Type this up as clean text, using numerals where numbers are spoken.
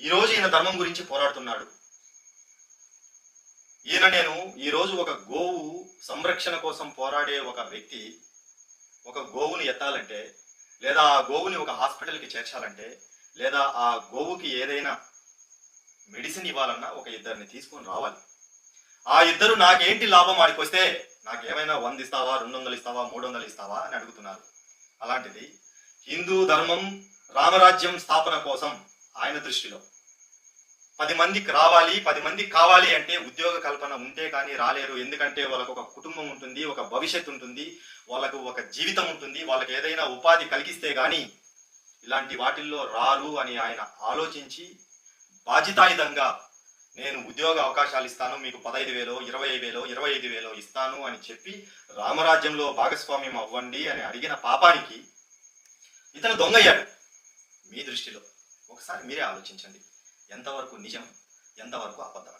ఈరోజు ఈయన ధర్మం గురించి పోరాడుతున్నాడు. నేను ఈరోజు ఒక గోవు సంరక్షణ కోసం పోరాడే ఒక వ్యక్తి ఒక గోవుని ఎత్తాలంటే, లేదా ఆ గోవుని ఒక హాస్పిటల్కి చేర్చాలంటే, లేదా ఆ గోవుకి ఏదైనా మెడిసిన్ ఇవ్వాలన్నా ఒక ఇద్దరిని తీసుకొని రావాలి. ఆ ఇద్దరు నాకేంటి లాభం ఆడికి వస్తే, నాకేమైనా 100 ఇస్తావా, 200 ఇస్తావా, 300 ఇస్తావా అని అడుగుతున్నారు. అలాంటిది హిందూ ధర్మం రామరాజ్యం స్థాపన కోసం ఆయన దృష్టిలో 10 మందికి రావాలి, 10 మందికి కావాలి అంటే ఉద్యోగ కల్పన ఉంటే కానీ రాలేరు. ఎందుకంటే వాళ్ళకు ఒక కుటుంబం ఉంటుంది, ఒక భవిష్యత్తు ఉంటుంది, వాళ్ళకు ఒక జీవితం ఉంటుంది. వాళ్ళకి ఏదైనా ఉపాధి కలిగిస్తే కానీ ఇలాంటి వాటిల్లో రారు అని ఆయన ఆలోచించి బాధ్యతాయుతంగా నేను ఉద్యోగ అవకాశాలు ఇస్తాను, మీకు 15,000, 20,000, 25,000 ఇస్తాను అని చెప్పి రామరాజ్యంలో భాగస్వామ్యం అవ్వండి అని అడిగిన పాపానికి ఇతను దొంగయ్యాడు. మీ దృష్టిలో ఒకసారి మీరే ఆలోచించండి, ఎంతవరకు నిజం, ఎంతవరకు అబద్ధం.